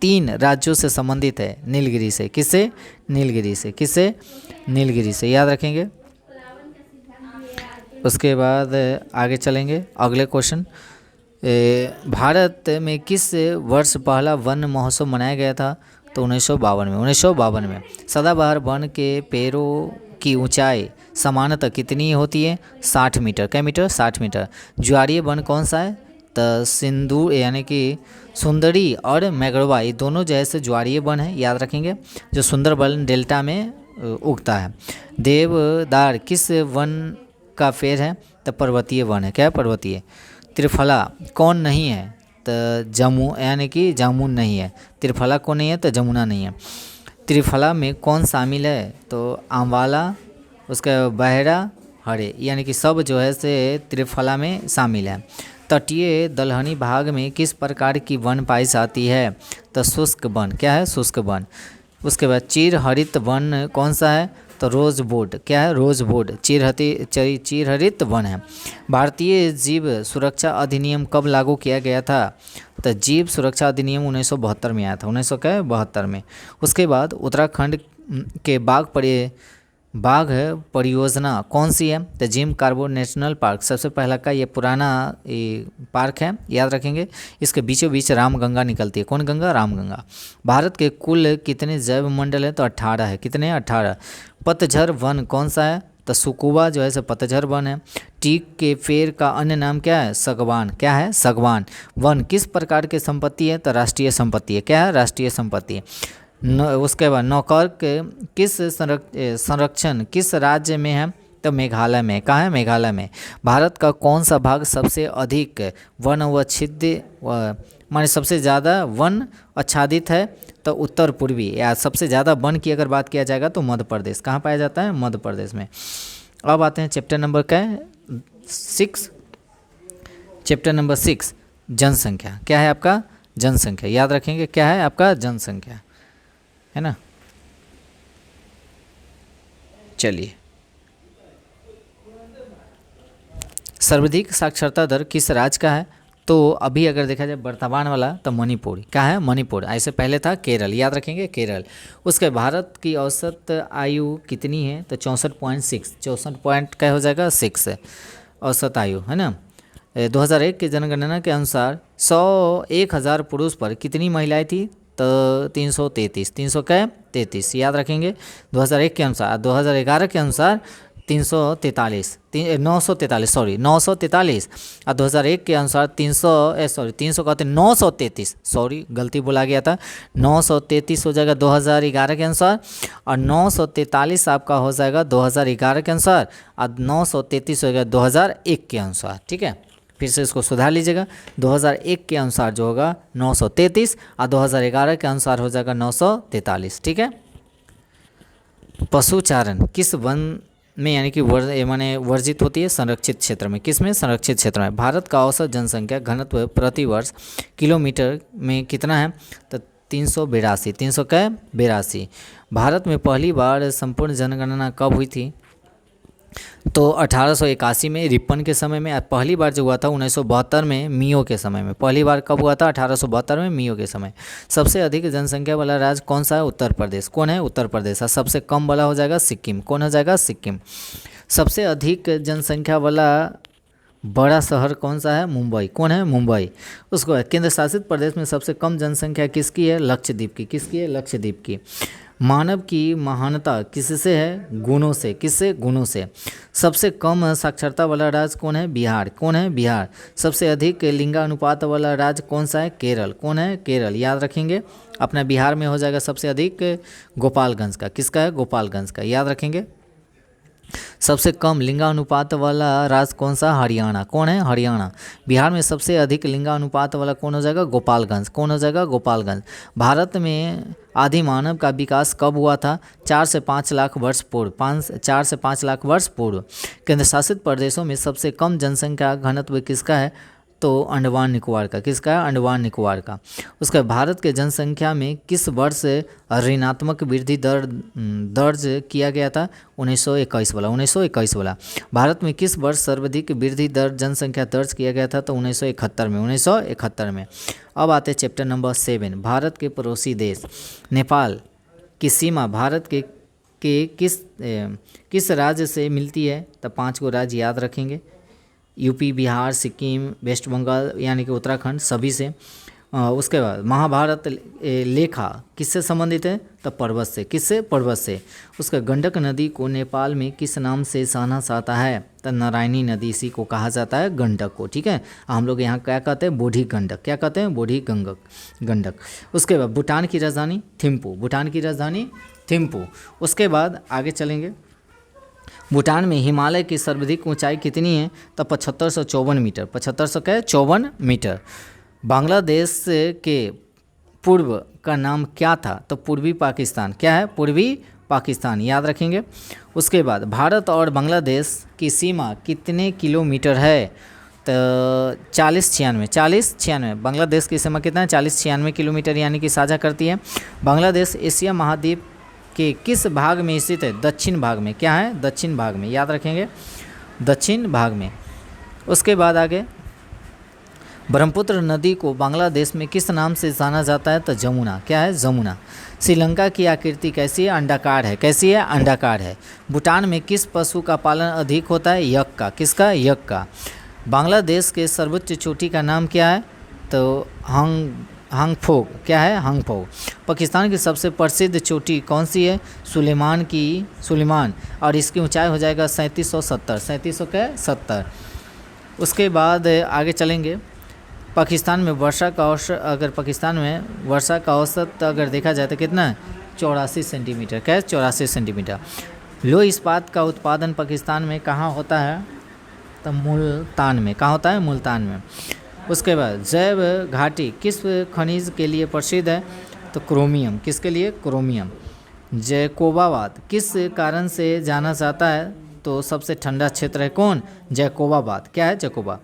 S1: 3 राज्यों से संबंधित है, नीलगिरी से। किससे, नीलगिरी से। किससे, नीलगिरी से, याद रखेंगे। उसके बाद आगे चलेंगे, अगले क्वेश्चन, भारत में किस वर्ष पहला वन महोत्सव मनाया गया था, तो 1952 में। 1952 में। सदाबहार वन के पेड़ों की ऊंचाई सामान्यतः कितनी होती है, 60 मीटर। क्या मीटर, 60 मीटर। ज्वारीय वन कौन सा है, तो सिंदूर यानी कि सुंदरी और मैगड़वा, ये दोनों जैसे ज्वारीय वन है, याद रखेंगे, जो सुंदरबन डेल्टा में उगता है। देवदार किस वन का पेड़ है, तो पर्वतीय वन है। क्या है, पर्वतीय। त्रिफला कौन नहीं है, तो यानी कि जामुन नहीं है। त्रिफला कौन नहीं है, तो जमुना नहीं है। त्रिफला में कौन शामिल है, तो आंवला, उसका बहरा, हरे, यानी कि सब जो है से त्रिफला में शामिल है। तटीय दलहनी भाग में किस प्रकार की वन पाई जाती है, तो शुष्क वन। क्या है, शुष्क वन। उसके बाद चीर हरित वन कौन सा है, तो रोज बोर्ड। क्या है, रोज बोर्ड। चीर हरित वन है। भारतीय जीव सुरक्षा अधिनियम कब लागू किया गया था, तो जीव सुरक्षा अधिनियम 1972 में आया था। 1972 में। उसके बाद उत्तराखंड के बाघ परियोजना कौन सी है, तो जिम कार्बो नेशनल पार्क सबसे पहला का, ये पुराना पार्क है, याद रखेंगे। इसके बीचों बीच रामगंगा निकलती है। कौन गंगा, रामगंगा। भारत के कुल कितने जैव मंडल है, तो 18 है। कितने, 18। पतझर वन कौन सा है, तो सुकुबा जो है सो पतझर वन है। टीक के पेड़ का अन्य नाम क्या है, सगवान। क्या है, सगवान। वन किस प्रकार की संपत्ति है, तो राष्ट्रीय संपत्ति है। क्या है, राष्ट्रीय संपत्ति है। उसके बाद नौकर्क किस संरक्षण किस राज्य में है, तो मेघालय में। कहाँ है, मेघालय में। भारत का कौन सा भाग सबसे अधिक वन अवच्छिन्न माने सबसे ज़्यादा वन आच्छादित है, तो उत्तर पूर्वी, या सबसे ज़्यादा वन की अगर बात किया जाएगा तो मध्य प्रदेश। कहाँ पाया जाता है, मध्य प्रदेश में। अब आते हैं चैप्टर नंबर क्या है, 6। चैप्टर नंबर 6 जनसंख्या। क्या है आपका, जनसंख्या, याद रखेंगे। क्या है आपका, जनसंख्या, है ना। चलिए, सर्वाधिक साक्षरता दर किस राज्य का है, तो अभी अगर देखा जाए वर्तमान वाला, तो मणिपुर। क्या है, मणिपुर। ऐसे पहले था केरल, याद रखेंगे, केरल। उसके भारत की औसत आयु कितनी है, तो 64.6। 64 पॉइंट क्या हो जाएगा, 6 औसत आयु, है ना। 2001 की जनगणना के अनुसार 100,000 पुरुष पर कितनी महिलाएं थी, तो 333। 333, याद रखेंगे। 2001 के अनुसार। 2011 के अनुसार 943, और 2001 के अनुसार 300 कहते 933, सॉरी गलती बोला गया था। 933 हो जाएगा 2011 के अनुसार, और 943 आपका हो जाएगा 2011 के अनुसार, और 933 हो जाएगा 2001 के अनुसार। ठीक है, फिर से इसको सुधार लीजिएगा। 2001 के अनुसार जो होगा 933, और 2011 के अनुसार हो जाएगा 943। ठीक है। पशुचारण किस वन में यानी कि माने वर्जित होती है संरक्षित क्षेत्र में। किस में? संरक्षित क्षेत्र में। भारत का औसत जनसंख्या घनत्व प्रति वर्ष किलोमीटर में कितना है? तो 382। 382। भारत में पहली बार संपूर्ण जनगणना कब हुई थी? तो 1881 में रिपन के समय में। पहली बार जो हुआ था 1972 में मियो के समय में। पहली बार कब हुआ था? 1872 में मियो के समय। सबसे अधिक जनसंख्या वाला राज्य कौन सा है? उत्तर प्रदेश। कौन है? उत्तर प्रदेश। और सबसे कम वाला हो जाएगा सिक्किम। कौन हो जाएगा? सिक्किम। सबसे अधिक जनसंख्या वाला बड़ा शहर कौन सा है? मुंबई। कौन है? मुंबई। उसको केंद्र शासित प्रदेश में सबसे कम जनसंख्या किसकी है? लक्षद्वीप की। किसकी है? लक्षद्वीप की। मानव की महानता किससे है? गुणों से। किससे? गुणों से। सबसे कम साक्षरता वाला राज्य कौन है? बिहार। कौन है? बिहार। सबसे अधिक लिंगानुपात वाला राज्य कौन सा है? केरल। कौन है? केरल। याद रखेंगे अपना बिहार में हो जाएगा सबसे अधिक गोपालगंज का। किसका है? गोपालगंज का। याद रखेंगे। सबसे कम लिंगानुपात वाला राज्य कौन सा? हरियाणा। कौन है? हरियाणा। बिहार में सबसे अधिक लिंगानुपात वाला कौन हो जाएगा? गोपालगंज। कौन हो जाएगा? गोपालगंज। भारत में आदि मानव का विकास कब हुआ था? 4 से 5 लाख वर्ष पूर्व। 4 से 5 लाख वर्ष पूर्व। केंद्र शासित प्रदेशों में सबसे कम जनसंख्या घनत्व किसका है? तो अंडमान निकोबार का। किसका है? अंडमान निकोबार का। उसका भारत के जनसंख्या में किस वर्ष ऋणात्मक वृद्धि दर्ज किया गया था? 1921 वाला। 1921 वाला। भारत में किस वर्ष सर्वाधिक वृद्धि दर जनसंख्या दर्ज किया गया था? तो 1971 में। 1971 में। अब आते हैं चैप्टर नंबर 7। भारत के पड़ोसी देश नेपाल की सीमा भारत के किस राज्य से मिलती है? तो 5 को राज्य याद रखेंगे। यूपी, बिहार, सिक्किम, वेस्ट बंगाल यानी कि उत्तराखंड, सभी से। उसके बाद महाभारत लेखा किससे संबंधित है? तो पर्वत से। किससे? पर्वत से। उसका गंडक नदी को नेपाल में किस नाम से जाना जाता है? तो नारायणी नदी, इसी को कहा जाता है गंडक को। ठीक है। हम लोग यहाँ क्या कहते हैं? बूढ़ी गंडक। क्या कहते हैं? बूढ़ी गंडक। उसके बाद भूटान की राजधानी थिम्पू। भूटान की राजधानी थिम्पू। उसके बाद आगे चलेंगे। भूटान में हिमालय की सर्वाधिक ऊंचाई कितनी है? तो 7554 मीटर। 7554 मीटर। बांग्लादेश के पूर्व का नाम क्या था? तो पूर्वी पाकिस्तान। क्या है? पूर्वी पाकिस्तान। याद रखेंगे। उसके बाद भारत और बांग्लादेश की सीमा कितने किलोमीटर है? तो 40-96। बांग्लादेश की सीमा कितना है? 40-96 किलोमीटर यानी कि साझा करती है। बांग्लादेश एशिया महाद्वीप के किस भाग में स्थित है? दक्षिण भाग में। क्या है? दक्षिण भाग में। याद रखेंगे। दक्षिण भाग में। उसके बाद आगे ब्रह्मपुत्र नदी को बांग्लादेश में किस नाम से जाना जाता है? तो जमुना। क्या है? जमुना। श्रीलंका की आकृति कैसी है? अंडाकार है। कैसी है? अंडाकार है। भूटान में किस पशु का पालन अधिक होता है? यक का। किसका? यक का। बांग्लादेश के सर्वोच्च चोटी का नाम क्या है? तो हांगफोग। क्या है? हांगफोग। पाकिस्तान की सबसे प्रसिद्ध चोटी कौन सी है? सुलेमान। और इसकी ऊंचाई हो जाएगा 3770। 3770। उसके बाद आगे चलेंगे। पाकिस्तान में वर्षा का औसत अगर देखा जाए तो कितना है? 84 सेंटीमीटर। क्या है? 84 सेंटीमीटर। लोह इस्पात का उत्पादन पाकिस्तान में कहाँ होता है? तो मुल्तान में। कहाँ होता है? मुल्तान में। उसके बाद जैव घाटी किस खनिज के लिए प्रसिद्ध है? तो क्रोमियम। किसके लिए? क्रोमियम। जैकोबाबाद किस कारण से जाना जाता है? तो सबसे ठंडा क्षेत्र है कौन? जैकोबाबाद। क्या है? जैकोबा।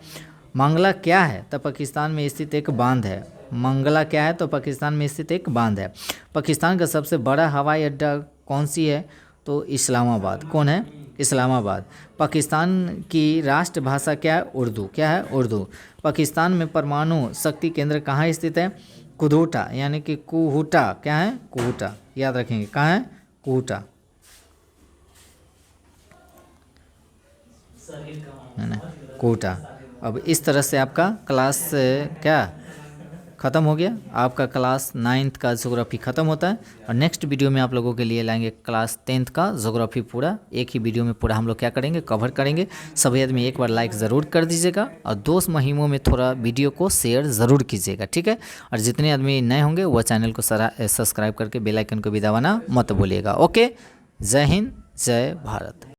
S1: मंगला क्या है? तो पाकिस्तान में स्थित एक बांध है। मंगला क्या है? तो पाकिस्तान में स्थित एक बांध है। पाकिस्तान का सबसे बड़ा हवाई अड्डा कौन सी है? तो इस्लामाबाद। कौन है? इस्लामाबाद। पाकिस्तान की राष्ट्रभाषा क्या है? उर्दू। क्या है? उर्दू। पाकिस्तान में परमाणु शक्ति केंद्र कहाँ स्थित है? कुहूटा यानी कि कुहूटा। क्या है? कुहूटा। याद रखेंगे। कहाँ है? कुहूटा। कुहूटा। अब इस तरह से आपका क्लास क्या ख़त्म हो गया? आपका क्लास 9th का ज्योग्राफी ख़त्म होता है। और नेक्स्ट वीडियो में आप लोगों के लिए लाएंगे क्लास 10th का ज्योग्राफी पूरा। एक ही वीडियो में पूरा हम लोग क्या करेंगे? कवर करेंगे। सभी आदमी एक बार लाइक ज़रूर कर दीजिएगा और दोस्त मुहिमों में थोड़ा वीडियो को शेयर ज़रूर कीजिएगा। ठीक है। और जितने आदमी नए होंगे वह चैनल को सब्सक्राइब करके बेल आइकन को भी दबाना मत भूलिएगा। ओके। जय हिंद, जय भारत।